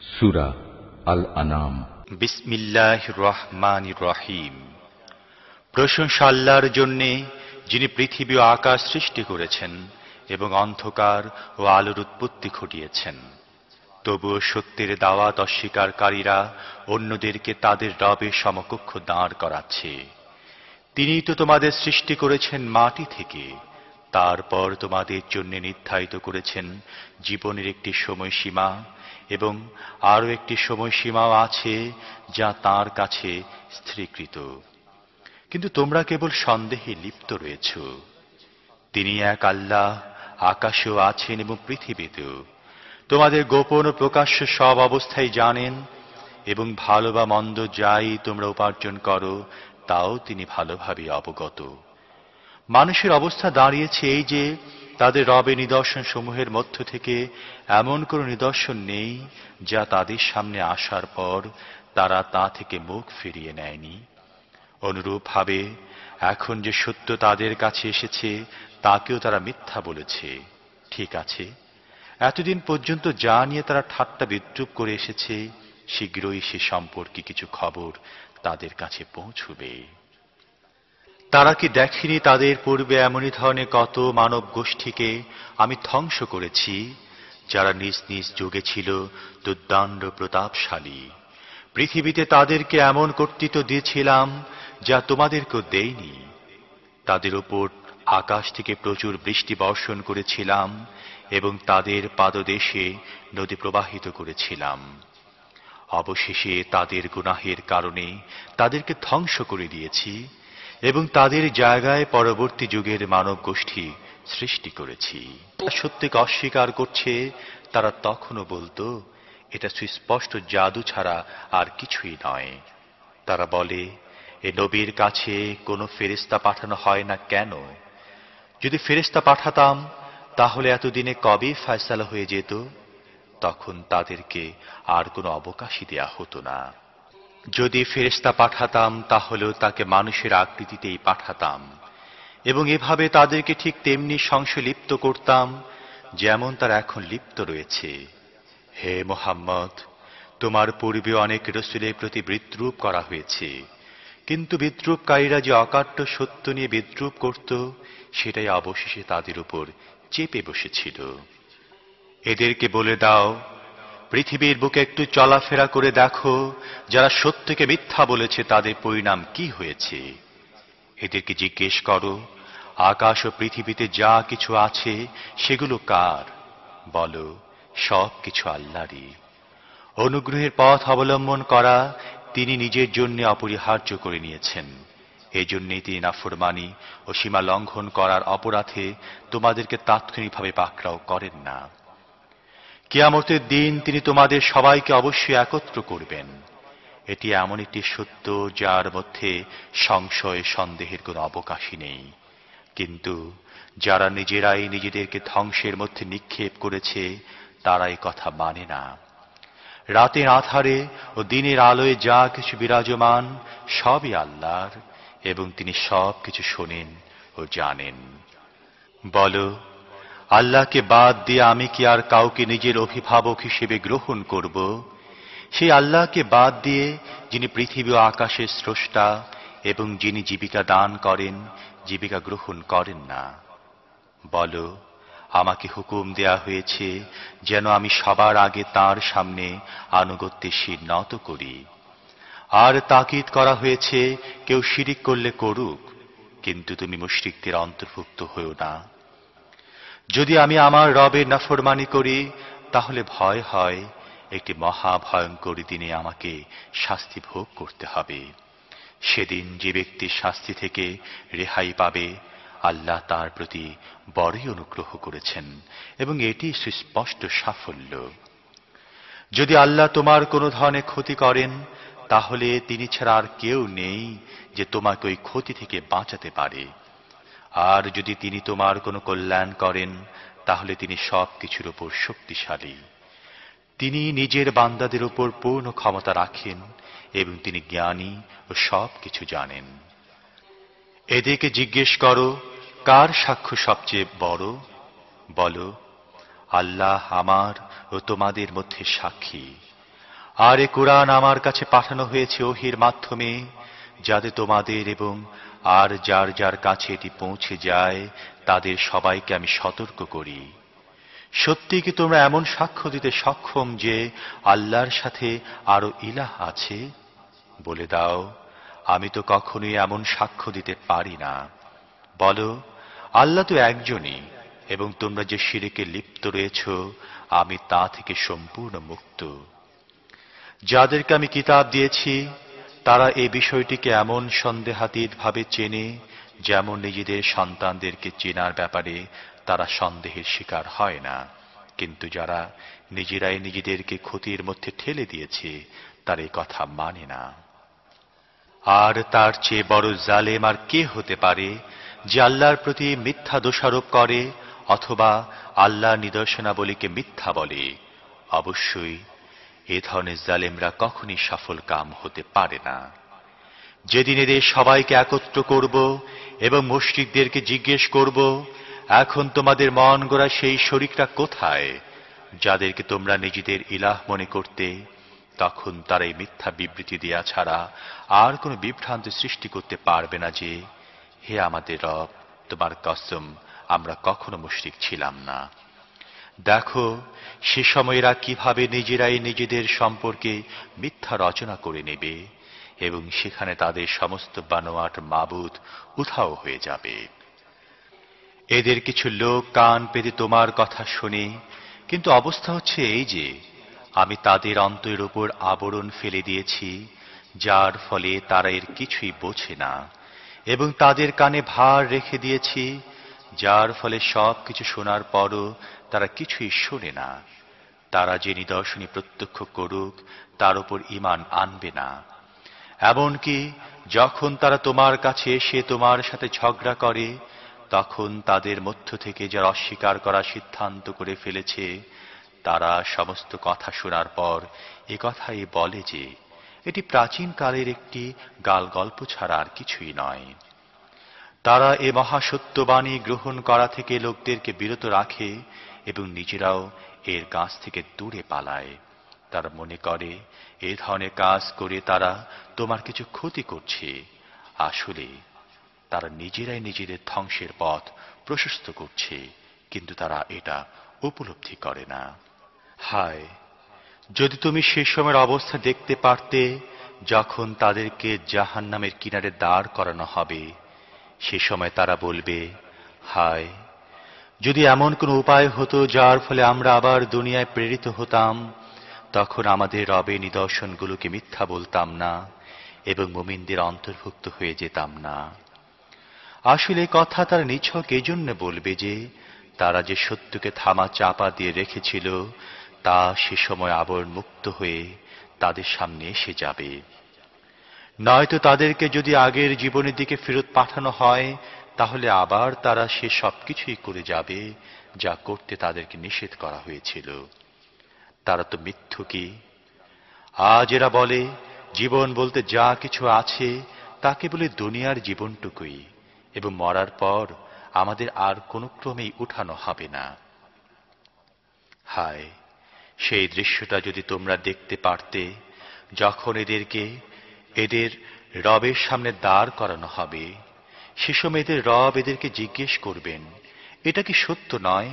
সূরা আল আনাম। বিসমিল্লাহির রহমানির রহিম। প্রশংসা আল্লাহর জন্য, যিনি পৃথিবী ও আকাশ সৃষ্টি করেছেন এবং অন্ধকার ও আলোর উৎপত্তি ঘটিয়েছেন। তবুও সত্যের দাওয়াত অস্বীকারীরা অন্যদেরকে তাদের রবের সমকক্ষ দাঁড় করাচ্ছে। তিনিই তো তোমাদের সৃষ্টি করেছেন মাটি থেকে, তারপর তোমাদের জন্য নির্ধারিত করেছেন জীবনের একটি সময়সীমা, এবং আরো একটি সময়সীমাও আছে যা তাঁর কাছে স্থিরীকৃত। কিন্তু তোমরা কেবল সন্দেহে লিপ্ত রয়েছ। তিনি এক আল্লাহ, আকাশেও আছেন এবং পৃথিবীতেও। তোমাদের গোপন ও প্রকাশ্য সব অবস্থায় জানেন, এবং ভালো বা মন্দ যাই তোমরা উপার্জন করো তাও তিনি ভালোভাবে অবগত। মানুষের অবস্থা দাঁড়িয়েছে এই যে, তাদের রবের নিদর্শন সমূহের মধ্য থেকে এমন কোন নিদর্শন নেই যা তাদের সামনে আসার পর তারা তা থেকে মুখ ফিরিয়ে নেয়নি। অনুরূপভাবে এখন যে সত্য তাদের কাছে এসেছে তাকেও তারা মিথ্যা বলেছে। ঠিক আছে, এতদিন পর্যন্ত যা নিয়ে তারা ঠাট্টা বিদ্রূপ করে এসেছে, শীঘ্রই সে সম্পর্কে কিছু খবর তাদের কাছে পৌঁছবে। তারা কি দেখেনি তাদের পূর্বে এমনই ধরনের কত মানব গোষ্ঠীকে আমি ধ্বংস করেছি, যারা নিজ নিজ যুগে ছিল দুর্দান্ত প্রতাপশালী। পৃথিবীতে তাদেরকে এমন কর্তৃত্ব দিয়েছিলাম যা তোমাদেরকেও দেইনি। তাদের উপর আকাশ থেকে প্রচুর বৃষ্টি বর্ষণ করেছিলাম এবং তাদের পাদদেশে নদী প্রবাহিত করেছিলাম। অবশেষে তাদের গুনাহের কারণে তাদেরকে ধ্বংস করে দিয়েছি এবং তাদের জায়গায় পরবর্তী যুগের মানব গোষ্ঠী সৃষ্টি করেছি। সত্যকে অস্বীকার করছে তারা তখনও বলতো, এটা সুস্পষ্ট জাদু ছাড়া আর কিছুই নয়। তারা বলে, এ নবীর কাছে কোনো ফেরেশতা পাঠানো হয় না কেন? যদি ফেরেশতা পাঠাতাম তাহলে এতদিনে কবে ফয়সালা হয়ে যেত। তখন তাদেরকে আর কোনো অবকাশই দেয়া হতো না। যদি ফেরেশতা পাঠাতাম তাহলেও তাকে মানুষের আকৃতিতেই পাঠাতাম, এবং এভাবে তাদেরকে ঠিক তেমনি সংশয়ে লিপ্ত করতাম যেমন তারা এখন লিপ্ত রয়েছে। হে মুহাম্মদ, তোমার পূর্বে অনেক রাসূলের প্রতি বিদ্রূপ করা হয়েছে, কিন্তু বিদ্রূপকারীরা যে অকাট্য সত্য নিয়ে বিদ্রূপ করত, সেটাই অবশেষে তাদের উপর চেপে বসেছিল। এদেরকে বলে দাও, পৃথিবীর বুকে একটু চলাফেরা করে দেখো, যারা সত্যকে মিথ্যা বলেছে তাদের পরিণাম কি হয়েছে। এদেরকে জিজ্ঞেস করো, আকাশ ও পৃথিবীতে যা কিছু আছে সেগুলো কার? বলো, সব কিছু আল্লাহরই। অনুগ্রহের পথ অবলম্বন করা তিনি নিজের জন্য অপরিহার্য করে নিয়েছেন। এজন্যই তিনি নাফরমানি ও সীমা লঙ্ঘন করার অপরাধে তোমাদেরকে তাৎক্ষণিকভাবে পাকড়াও করেন না। কিয়ামতের দিন তিনি তোমাদের সবাইকে অবশ্যই একত্র করবেন। এটি এমন একটি সত্য যার মধ্যে সংশয় সন্দেহের কোনো অবকাশই নেই। কিন্তু যারা নিজেরাই নিজেদেরকে ধ্বংসের মধ্যে নিক্ষেপ করেছে তারা এই কথা মানে না। রাতের আঁধারে ও দিনের আলোয় যা কিছু বিরাজমান সবই আল্লাহর, এবং তিনি সব কিছু শোনেন ও জানেন। বলো, আল্লাহকে বাদ দিয়ে আমি কি আর কাউকে নিজের অভিভাবক হিসেবে গ্রহণ করব? সেই আল্লাহকে বাদ দিয়ে যিনি পৃথিবী ও আকাশের স্রষ্টা এবং যিনি জীবিকা দান করেন, জীবিকা গ্রহণ করেন না। বলো, আমাকে হুকুম দেয়া হয়েছে যেন আমি সবার আগে তাঁর সামনে আনুগত্যের শির নত করি, আর তাকিদ করা হয়েছে কেউ শিরিক করলে করুক, কিন্তু তুমি মুশরিকদের অন্তর্ভুক্ত হও না। যদি আমি আমার রবের নাফরমানি করি তাহলে ভয় হয় একটি মহা ভয়ঙ্কর দিনে আমাকে শাস্তি ভোগ করতে হবে। সেদিন যে ব্যক্তি শাস্তি থেকে রেহাই পাবে, আল্লাহ তার প্রতি বড়ই অনুগ্রহ করেছেন এবং এটি সুস্পষ্ট সাফল্য। যদি আল্লাহ তোমার কোনো ধরনের ক্ষতি করেন তাহলে তিনি ছাড়া আর কেউ নেই যে তোমাকে ওই ক্ষতি থেকে বাঁচাতে পারে। আর যদি তিনি তোমার কোনো কল্যাণ করেন তাহলে তিনি সব কিছুর উপর শক্তিশালী। তিনি নিজের বান্দাদের উপর পূর্ণ ক্ষমতা রাখেন এবং তিনি জ্ঞানী ও সব কিছু জানেন। এদেরকে জিজ্ঞেস করো, কার সাক্ষ্য সবচেয়ে বড়? বলো, আল্লাহ আমার ও তোমাদের মধ্যে সাক্ষী। আর এ কুরআন আমার কাছে পাঠানো হয়েছে ওহীর মাধ্যমে, যাতে তোমাদের এবং আর যার যার কাছে এটি পৌঁছে যায় তাদের সবাইকে আমি সতর্ক করি। সত্যি কি তোমরা এমন সাক্ষ্য দিতে সক্ষম যে আল্লাহর সাথে আরো ইলাহ আছে? বলে দাও, আমি তো কখনোই এমন সাক্ষ্য দিতে পারি না। বলো, আল্লাহ তো একজনই, এবং তোমরা যে শিরকে লিপ্ত রয়েছ আমি তা থেকে সম্পূর্ণ মুক্ত। যাদেরকে আমি কিতাব দিয়েছি তারা এই বিষয়টিকে এমন সন্দেহাতীত ভাবে চেনে যেমন নিজেদের সন্তানদেরকে চেনার ব্যাপারে তারা সন্দেহের শিকার হয় না। কিন্তু যারা নিজেরাই নিজেদেরকে ক্ষতির মধ্যে ঠেলে দিয়েছে তারা এই কথা মানে না। আর তার চেয়ে বড় জালেম আর কে হতে পারে যে আল্লাহর প্রতি মিথ্যা দোষারোপ করে অথবা আল্লাহর নিদর্শনাবলীকে মিথ্যা বলে। অবশ্যই এ ধরনের জালেমরা কখনই সফল কাম হতে পারে না। যেদিন এদের সবাইকে একত্র করব এবং মুশরিকদেরকে জিজ্ঞেস করব, এখন তোমাদের মন গড়া সেই শরীকরা কোথায় যাদেরকে তোমরা নিজেদের ইলাহ মনে করতে? তখন তারা এই মিথ্যা বিবৃতি দেয়া ছাড়া আর কোনো বিভ্রান্তি সৃষ্টি করতে পারবে না যে, হে আমাদের রব, তোমার কসম, আমরা কখনো মুশরিক ছিলাম না। দেখো সে সময়েরা কিভাবে নিজেরাই নিজেদের সম্পর্কে মিথ্যা রচনা করে নেবে এবং সেখানে তাদের সমস্ত বানোয়াট মাবুদ উধাও হয়ে যাবে। এদের কিছু লোক কান পেতে তোমার কথা শুনে, কিন্তু অবস্থা হচ্ছে এই যে আমি তাদের অন্তরের উপর আবরণ ফেলে দিয়েছি, যার ফলে তারা এর কিছুই বোঝে না, এবং তাদের কানে ভার রেখে দিয়েছি, যার ফলে সবকিছু শোনার পরও তারা কিছুই শোনে না। তারা যে নিদর্শনী প্রত্যক্ষ করুক তার উপর ঈমান আনবে না। এমনকি যখন তারা তোমার কাছে এসে তোমার সাথে ঝগড়া করে, তখন তাদের মধ্য থেকে যারা অস্বীকার করার সিদ্ধান্ত করে ফেলেছে তারা সমস্ত কথা শোনার পর এ কথাই বলে যে এটি প্রাচীন কালের একটি গালগল্প ছাড়া আর কিছুই নয়। তারা এ মহাসত্যবাণী গ্রহণ করা থেকে লোকদেরকে বিরত রাখে এবং নিজেরাও এর কাছ থেকে দূরে পালায়। তারা মনে করে এ ধরনের কাজ করে তারা তোমার কিছু ক্ষতি করছে। আসলে তারা নিজেরাই নিজেদের ধ্বংসের পথ প্রশস্ত করছে, কিন্তু তারা এটা উপলব্ধি করে না। হায়, যদি তুমি সে সময়ের অবস্থা দেখতে পারতে যখন তাদেরকে জাহান্নামের কিনারে দাঁড় করানো হবে, সে সময় তারা বলবে, হায়, যদি এমন কোন উপায় হতো যার ফলে আমরা আবার দুনিয়ায় প্রেরিত হতাম, তখন আমাদের রবের নিদর্শনগুলোকে মিথ্যা বলতাম না এবং মুমিনদের অন্তর্ভুক্ত হয়ে যেতাম না। আসলে কথা তারা নিছক এই জন্য বলবে যে তারা যে সত্যকে থামা চাপা দিয়ে রেখেছিল তা সে সময় আবরণ মুক্ত হয়ে তাদের সামনে এসে যাবে। নয়তো তাদেরকে যদি আগের জীবনের দিকে ফেরত পাঠানো হয়, তাহলে আবার তারা সে সবকিছুই করে যাবে যা করতে তাদেরকে নিষেধ করা হয়েছিল। তারা তো মিথ্যুকী। আজ এরা বলে জীবন বলতে যা কিছু আছে তা কেবল দুনিয়ার জীবনটুকুই, এবং মরার পর আমাদের আর কোনো ক্রমেই উঠানো হবে না। হায়, সেই দৃশ্যটা যদি তোমরা দেখতে পারতে যখন এদেরকে এদের রবের সামনে দাঁড় করানো হবে। সে সময় এদের রব এদেরকে জিজ্ঞেস করবেন, এটা কি সত্য নয়?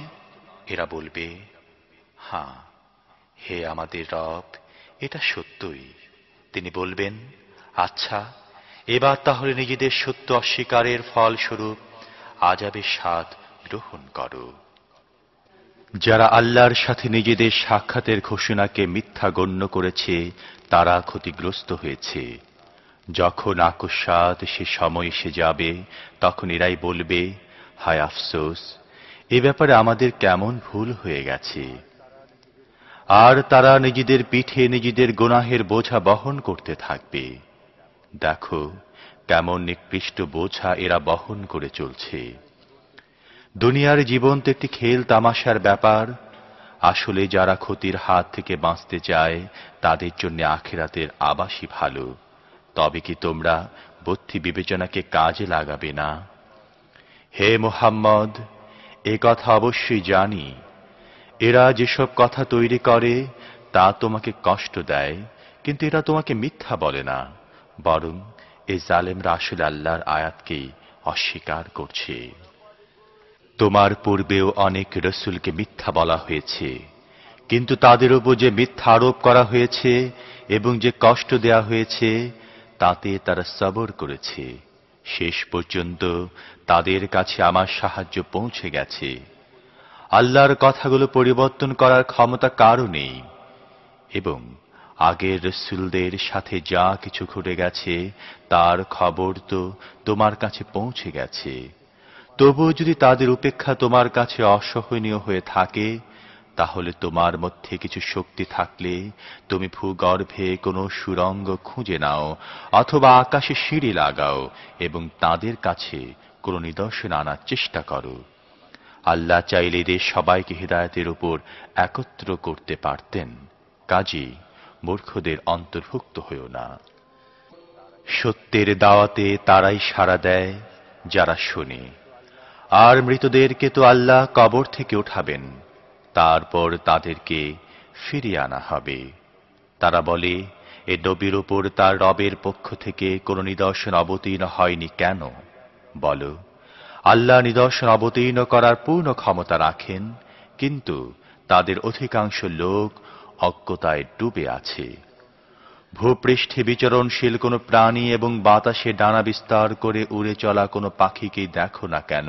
এরা বলবে, হ্যাঁ হে আমাদের রব, এটা সত্যই। তিনি বলবেন, আচ্ছা, এবার তাহলে নিজেদের সত্য অস্বীকারের ফলস্বরূপ আযাবের স্বাদ গ্রহণ করো। যারা আল্লাহর সাথে নিজেদের সাক্ষাতের ঘোষণাকে মিথ্যা গণ্য করেছে তারা ক্ষতিগ্রস্ত হয়েছে। যখন আকস্মাৎ সে সময় এসে যাবে তখন এরাই বলবে, হায় আফসোস, এ ব্যাপারে আমাদের কেমন ভুল হয়ে গেছে। আর তারা নিজেদের পিঠে নিজেদের গুনাহের বোঝা বহন করতে থাকবে। দেখো কেমন নিকৃষ্ট বোঝা এরা বহন করে চলছে। দুনিয়ার জীবন তো একটি খেল তামাশার ব্যাপার। আসলে যারা ক্ষতির হাত থেকে বাঁচতে চায় তাদের জন্য আখিরাতের আবাসই ভালো। তবে কি তোমরা বুদ্ধি বিবেচনাকে কাজে লাগাবে না? হে মুহাম্মদ, এ কথা অবশ্যই জানি, এরা যেসব কথা তৈরি করে তা তোমাকে কষ্ট দেয়, কিন্তু এরা তোমাকে মিথ্যা বলে না, বরং এই জালেমরা আসলে আল্লাহর আয়াতকেই অস্বীকার করছে। তোমার পূর্বেও অনেক রসুলকে মিথ্যা বলা হয়েছে, কিন্তু তাদের উপর যে মিথ্যা আরোপ করা হয়েছে এবং যে কষ্ট দেয়া হয়েছে তাতে তারা সবর করেছে। শেষ পর্যন্ত তাদের কাছে আমার সাহায্য পৌঁছে গেছে। আল্লাহর কথাগুলো পরিবর্তন করার ক্ষমতা কারও নেই, এবং আগের রসুলদের সাথে যা কিছু ঘটে গেছে তার খবর তো তোমার কাছে পৌঁছে গেছে। তবুও যদি তাদের উপেক্ষা তোমার কাছে অসহনীয় হয়ে থাকে, তাহলে তোমার মধ্যে কিছু শক্তি থাকলে তুমি ভূগর্ভে কোনো সুড়ঙ্গ খুঁজে নাও অথবা আকাশে সিঁড়ি লাগাও এবং তাদের কাছে কোনো নিদর্শন আনার চেষ্টা করো। আল্লাহ চাইলে এদের সবাইকে হিদায়াতের উপর একত্র করতে পারতেন, কাজেই মূর্খদের অন্তর্ভুক্ত হইও না। সত্যের দাওয়াতে তারাই সাড়া দেয় যারা শোনে, আর মৃতদেরকে তো আল্লাহ কবর থেকে উঠাবেন, তারপর তাদেরকে ফিরিয়ে আনা হবে। তারা বলে, এ নবীর উপর তার রবের পক্ষ থেকে কোনো নিদর্শন অবতীর্ণ হয়নি কেন? বলো, আল্লাহ নিদর্শন অবতীর্ণ করার পূর্ণ ক্ষমতা রাখেন, কিন্তু তাদের অধিকাংশ লোক অজ্ঞতায় ডুবে আছে। ভূপৃষ্ঠে বিচরণশীল কোনো প্রাণী এবং বাতাসে ডানা বিস্তার করে উড়ে চলা কোনো পাখিকেই দেখো না কেন?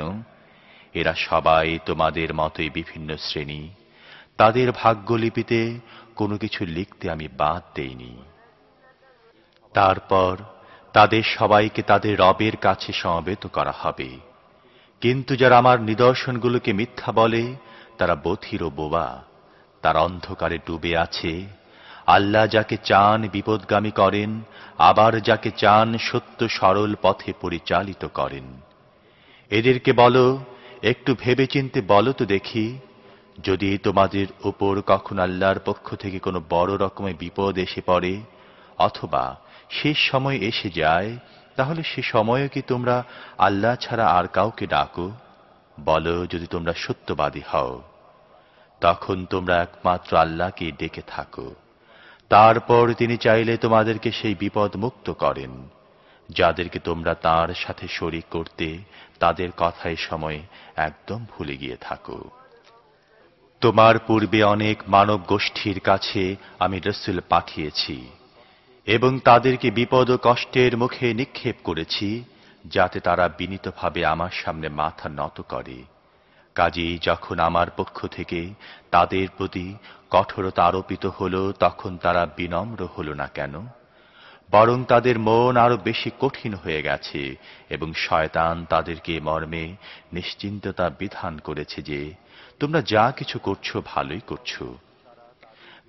এরা সবাই তোমাদের মতোই বিভিন্ন শ্রেণী। তাদের ভাগ্যলিপিতে কোনো কিছু লিখতে আমি বাদ দেইনি। তারপর তাদের সবাইকে তাদের রবের কাছে সমবেত করা হবে। কিন্তু যারা আমার নিদর্শনগুলোকে মিথ্যা বলে তারা বধির ও বোবা, তারা অন্ধকারে ডুবে আছে। আল্লাহ যাকে চান বিপদগামী করেন, আবার যাকে চান সত্য সরল পথে পরিচালিত করেন। এদেরকে বলো, একটু ভেবেচিন্তে বলো তো দেখি, যদি তোমাদের উপর কখন আল্লাহর পক্ষ থেকে কোনো বড় রকমের বিপদ এসে পড়ে অথবা শেষ সময় এসে যায়, তাহলে সে সময়ও কি তোমরা আল্লাহ ছাড়া আর কাউকে ডাকো? বলো, যদি তোমরা সত্যবাদী হও, তখন তোমরা একমাত্র আল্লাহকে ডেকে থাকো। তারপর তিনি চাইলে তোমাদেরকে সেই বিপদ মুক্ত করেন। যাদেরকে তোমরা তার সাথে শরীক করতে, তাদের কথায় সময় একদম ভুলে গিয়ে থাকো। তোমার পূর্বে অনেক মানব গোষ্ঠীর কাছে আমি রসুল পাঠিয়েছি এবং তাদেরকে বিপদ ও কষ্টের মুখে নিক্ষেপ করেছি, যাতে তারা বিনীতভাবে আমার সামনে মাথা নত করে। কাজেই যখন আমার পক্ষ থেকে তাদের প্রতি কঠোরতা আরোপিত হল, তখন তারা বিনম্র হল না কেন? বরং তাদের মন আরো বেশি কঠিন হয়ে গেছে এবং শয়তান তাদেরকে মর্মে নিশ্চিন্ততা বিধান করেছে যে তোমরা যা কিছু করছো ভালোই করছো।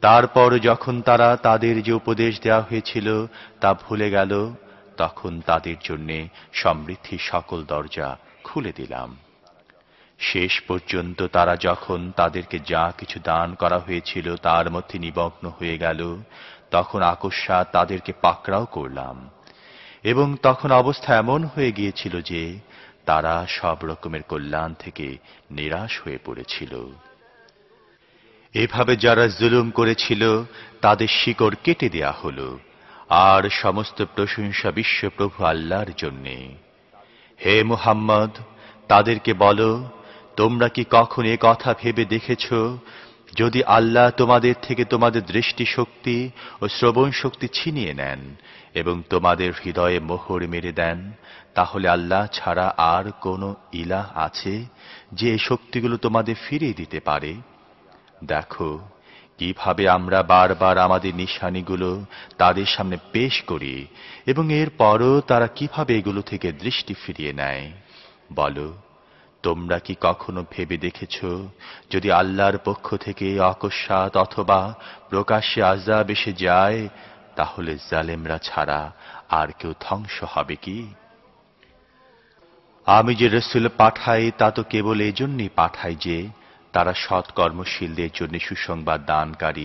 তারপর যখন তারা তাদের যে উপদেশ দেওয়া হয়েছিল তা ভুলে গেল, তখন তাদের জন্যে সমৃদ্ধির সকল দরজা খুলে দিলাম। শেষ পর্যন্ত তারা যখন তাদেরকে যা কিছু দান করা হয়েছিল তার মধ্যে নিমগ্ন হয়ে গেল, তখন আকস্মাৎ তাদেরকে পাকড়াও করলাম, এবং তখন অবস্থা এমন হয়ে গিয়েছিল যে তারা সব রকমের কল্যাণ থেকে নিরাশ হয়ে পড়েছিল। এভাবে যারা জুলুম করেছিল তাদের শিকড় কেটে দেয়া হলো, আর সমস্ত প্রশংসা বিশ্বপ্রভু আল্লাহর জন্যে। হে মুহাম্মদ, তাদেরকে বলো, তোমরা কি কখন এ কথা ভেবে দেখেছ, যদি আল্লাহ তোমাদের থেকে তোমাদের দৃষ্টিশক্তি ও শ্রবণ শক্তি ছিনিয়ে নেন এবং তোমাদের হৃদয়ে মোহর মেরে দেন, তাহলে আল্লাহ ছাড়া আর কোনো ইলাহ আছে যে এই শক্তিগুলো তোমাদের ফিরিয়ে দিতে পারে? দেখো কিভাবে আমরা বারবার আমাদের নিশানিগুলো তাদের সামনে পেশ করি এবং এরপরও তারা কিভাবে এগুলো থেকে দৃষ্টি ফিরিয়ে নেয়। বলো, তোমরা কি কখনো ভেবে দেখেছ, যদি আল্লাহর পক্ষ থেকে অকস্মাৎ অথবা প্রকাশ্যে আযাব এসে যায়, তাহলে জালেমরা ছাড়া আর কেউ ধ্বংস হবে কি? আমি যে রসুল পাঠাই তা তো কেবল এজন্যই পাঠাই যে তারা সৎ কর্মশীলদের জন্য সুসংবাদ দানকারী